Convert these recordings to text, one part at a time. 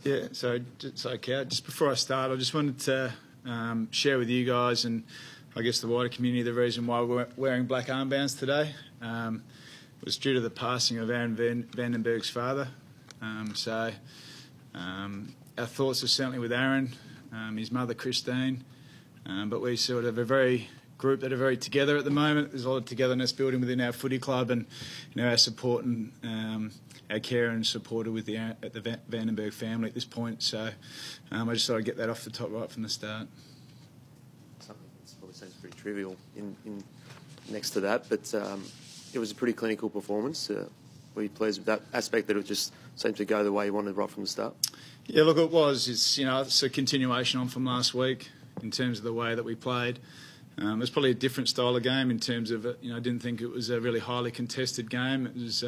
Yeah, so it's okay. Just before I start, I just wanted to share with you guys and I guess the wider community the reason why we're wearing black armbands today. It was due to the passing of Aaron Vandenberg's father. Our thoughts are certainly with Aaron, his mother Christine, but we sort of a very group that are very together at the moment. There's a lot of togetherness building within our footy club, and our support and our care and support with the Vandenberg family at this point. So I just thought I'd get that off the top right from the start. Something that probably seems pretty trivial in next to that, but it was a pretty clinical performance. Were you pleased with that aspect, that it just seemed to go the way you wanted right from the start? Yeah, look, it was. It's a continuation on from last week in terms of the way that we played. It was probably a different style of game in terms of, I didn't think it was a really highly contested game. It was,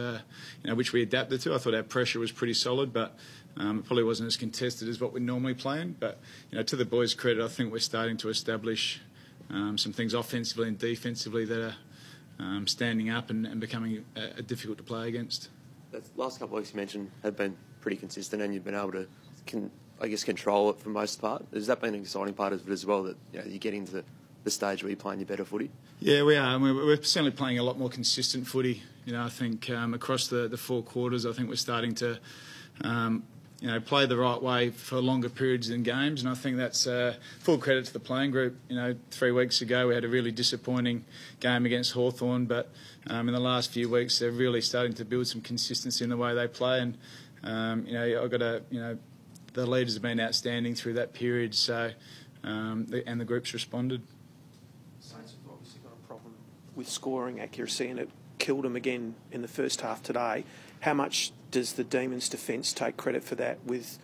which we adapted to. I thought our pressure was pretty solid, but it probably wasn't as contested as what we normally play. But, to the boys' credit, I think we're starting to establish some things offensively and defensively that are standing up and becoming difficult to play against. The last couple of weeks you mentioned have been pretty consistent, and you've been able to, control it for most part. Has that been an exciting part of it as well, that you get into the stage where you're playing your better footy? Yeah, we are. We're certainly playing a lot more consistent footy. I think across the four quarters, I think we're starting to play the right way for longer periods in games, and I think that's full credit to the playing group. 3 weeks ago we had a really disappointing game against Hawthorn, but in the last few weeks they're really starting to build some consistency in the way they play, and I've got the leaders have been outstanding through that period, so and the group's responded. Saints have obviously got a problem with scoring accuracy, and it killed them again in the first half today. How much does the Demons' defence take credit for that, with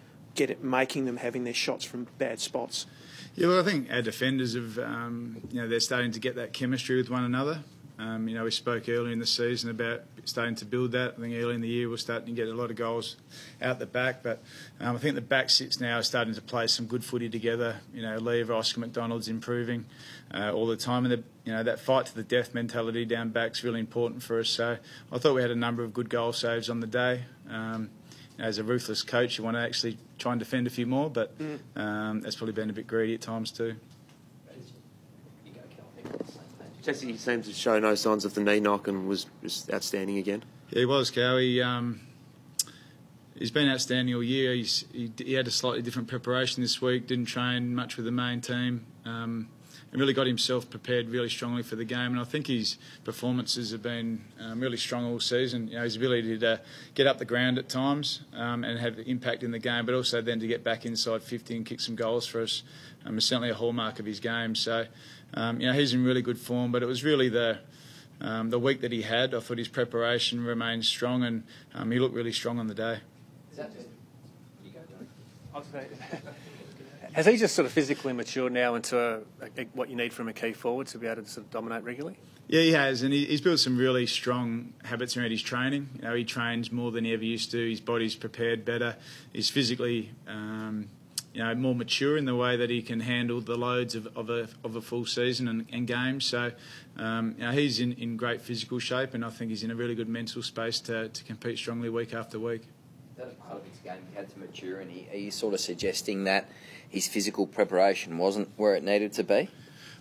making them having their shots from bad spots? Yeah, well, I think our defenders have, they're starting to get that chemistry with one another. We spoke earlier in the season about starting to build that. I think early in the year we're starting to get a lot of goals out the back, but I think the back six now are starting to play some good footy together. Lever, Oscar McDonald's improving all the time, and that fight to the death mentality down back's really important for us. So I thought we had a number of good goal saves on the day. As a ruthless coach, you want to actually try and defend a few more, but that's probably been a bit greedy at times too. Jesse seems to show no signs of the knee knock and was just outstanding again. Yeah, he was, Cal. He's been outstanding all year. He had a slightly different preparation this week, didn't train much with the main team, and really got himself prepared really strongly for the game. And I think his performances have been really strong all season. His ability to get up the ground at times and have impact in the game, but also then to get back inside 50 and kick some goals for us is certainly a hallmark of his game. So, he's in really good form, but it was really the week that he had. I thought his preparation remained strong, and he looked really strong on the day. Has he just sort of physically matured now into what you need from a key forward to be able to sort of dominate regularly? Yeah, he has, and he's built some really strong habits around his training. He trains more than he ever used to. His body's prepared better. He's physically more mature in the way that he can handle the loads of a full season and games. So he's in great physical shape, and I think he's in a really good mental space to compete strongly week after week. That was part of his game. He had to mature, and are you sort of suggesting that his physical preparation wasn't where it needed to be?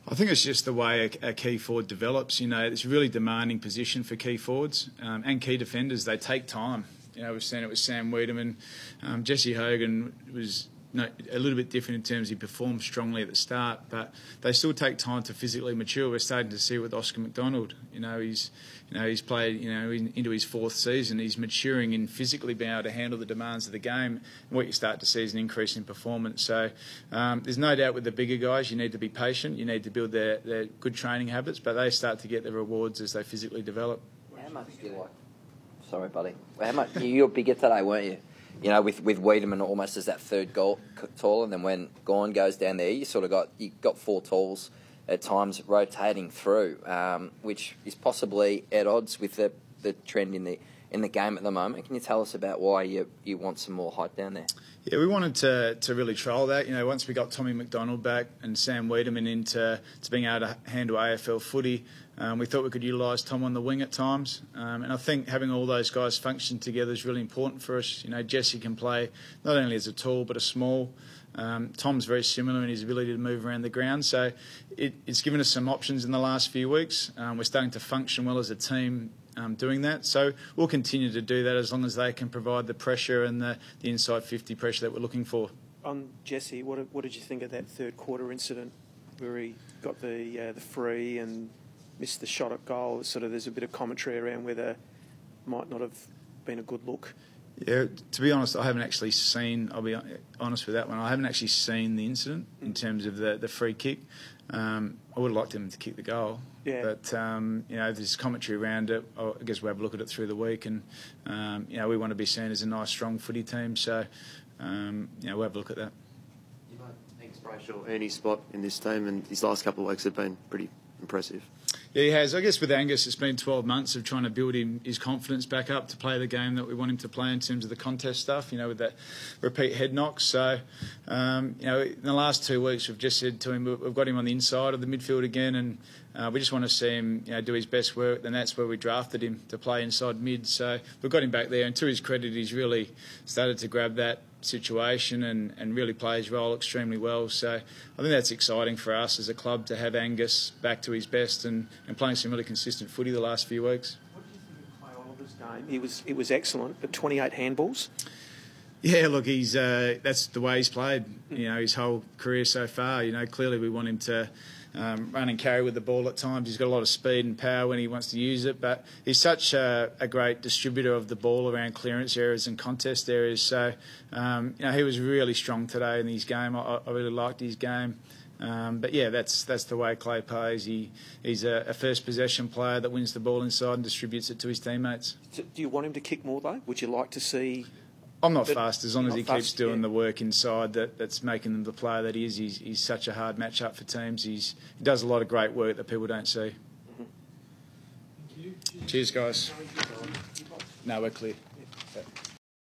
I think it's just the way a key forward develops. It's a really demanding position for key forwards and key defenders. They take time. We've seen it with Sam Wiedemann. Jesse Hogan was a little bit different in terms he performed strongly at the start, but they still take time to physically mature. We're starting to see it with Oscar McDonald. He's played into his 4th season. He's maturing in physically being able to handle the demands of the game. And what you start to see is an increase in performance. So there's no doubt with the bigger guys, you need to be patient. You need to build their good training habits, but they start to get the rewards as they physically develop. How much do you like? Sorry, buddy. How much? You were bigger today, weren't you? With Wiedemann almost as that third goal tall, and then when Gawn goes down there, you got 4 talls at times rotating through, which is possibly at odds with the trend in the game at the moment. Can you tell us about why you want some more height down there? Yeah, we wanted to really trial that. Once we got Tommy McDonald back and Sam Wiedemann into being able to handle AFL footy, We thought we could utilise Tom on the wing at times, and I think having all those guys function together is really important for us. You know, Jesse can play not only as a tall but a small. Tom's very similar in his ability to move around the ground, so it's given us some options in the last few weeks. We're starting to function well as a team doing that, so we'll continue to do that as long as they can provide the pressure and the inside 50 pressure that we're looking for. On Jesse, what did you think of that third quarter incident where he got the free and missed the shot at goal? Sort of, there's a bit of commentary around whether it might not have been a good look. Yeah, to be honest, I haven't actually seen. I'll be honest with that one. I haven't actually seen the incident in terms of the free kick. I would have liked him to kick the goal, but you know, there's commentary around it. I guess we'll have a look at it through the week, and you know, we want to be seen as a nice, strong footy team. So you know, we'll have a look at that. You might think Brayshaw will earn his spot in this team, and his last couple of weeks have been pretty impressive. Yeah, he has. I guess with Angus, it's been 12 months of trying to build his confidence back up to play the game that we want him to play in terms of the contest stuff, you know, with that repeat head knock. So, you know, in the last 2 weeks, we've just said to him, we've got him on the inside of the midfield again, and we just want to see him, you know, do his best work. And that's where we drafted him, to play inside mid. So we've got him back there, and to his credit, he's really started to grab that situation and really play his role extremely well. So I think that's exciting for us as a club to have Angus back to his best and playing some really consistent footy the last few weeks. What did you think of Clay Oliver's game? It was excellent, but 28 handballs. Yeah, look, he's that's the way he's played, you know, his whole career so far. You know, clearly we want him to run and carry with the ball at times. He's got a lot of speed and power when he wants to use it, but he's such a great distributor of the ball around clearance areas and contest areas. So, you know, he was really strong today in his game. I really liked his game. But yeah, that's the way Clay plays. He's a first possession player that wins the ball inside and distributes it to his teammates. Do you want him to kick more though? Would you like to see? I'm not fast, as long as he keeps fast, doing the work inside that's making him the player that he is. He's such a hard match-up for teams. He does a lot of great work that people don't see. Thank you. Cheers, guys. No, we're clear. Yeah.